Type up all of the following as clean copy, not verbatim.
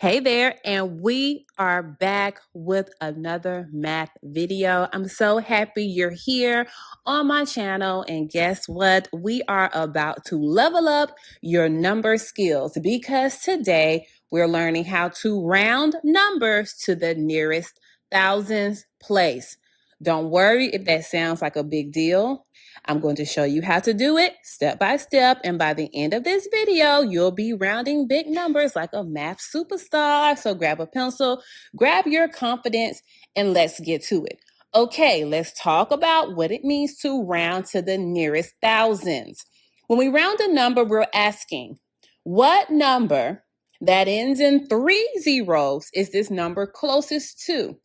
Hey there, and we are back with another math video. I'm so happy you're here on my channel, and guess what? We are about to level up your number skills because today we're learning how to round numbers to the nearest thousands place. Don't worry if that sounds like a big deal. I'm going to show you how to do it step by step, and by the end of this video, you'll be rounding big numbers like a math superstar. So grab a pencil, grab your confidence, and let's get to it. Okay, let's talk about what it means to round to the nearest thousands. When we round a number, we're asking, what number that ends in 3 zeros is this number closest to?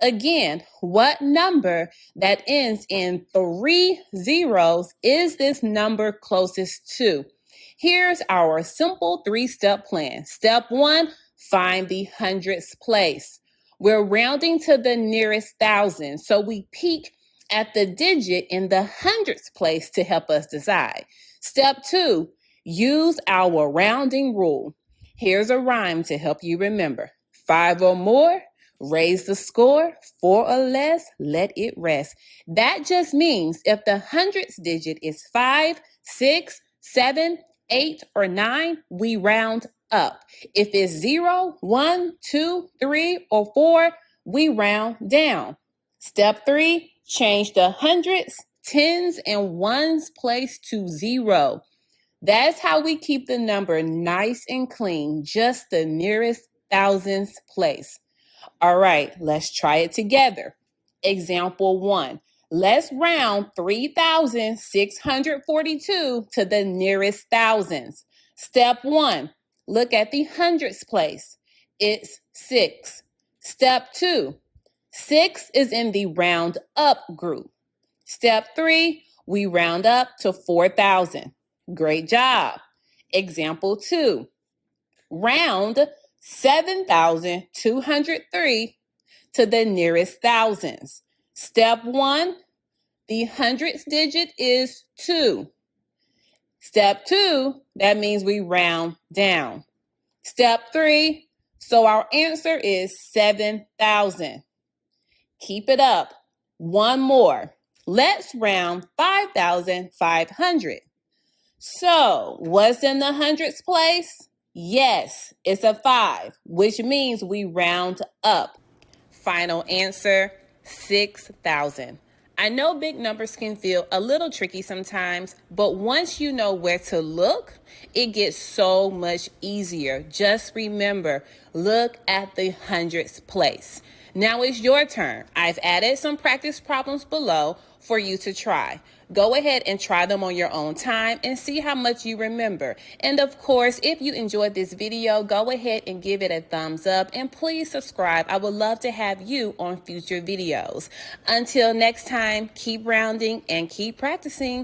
Again, what number that ends in 3 zeros is this number closest to? Here's our simple 3-step plan. Step 1, find the hundredths place. We're rounding to the nearest thousand, so we peek at the digit in the hundredths place to help us decide. Step 2, use our rounding rule. Here's a rhyme to help you remember. 5 or more, raise the score. 4 or less, let it rest. That just means if the hundredths digit is 5, 6, 7, 8, or 9, we round up. If it's 0, 1, 2, 3, or 4, we round down. Step 3, change the hundreds, tens, and ones place to 0. That's how we keep the number nice and clean, just the nearest thousands place. All right, let's try it together. Example 1. Let's round 3,642 to the nearest thousands. Step 1. Look at the hundredths place. It's 6. Step 2. 6 is in the round up group. Step 3. We round up to 4,000. Great job. Example 2. Round 7,203 to the nearest thousands. Step 1, the hundredths digit is 2. Step 2, that means we round down. Step 3, so our answer is 7,000. Keep it up. One more. Let's round 5,500. So, what's in the hundredths place? Yes, it's a 5, which means we round up. Final answer, 6,000. I know big numbers can feel a little tricky sometimes, but once you know where to look, it gets so much easier. Just remember, look at the hundredths place. Now it's your turn. I've added some practice problems below for you to try. Go ahead and try them on your own time and see how much you remember. And of course, if you enjoyed this video, go ahead and give it a thumbs up and please subscribe. I would love to have you on future videos. Until next time, keep rounding and keep practicing.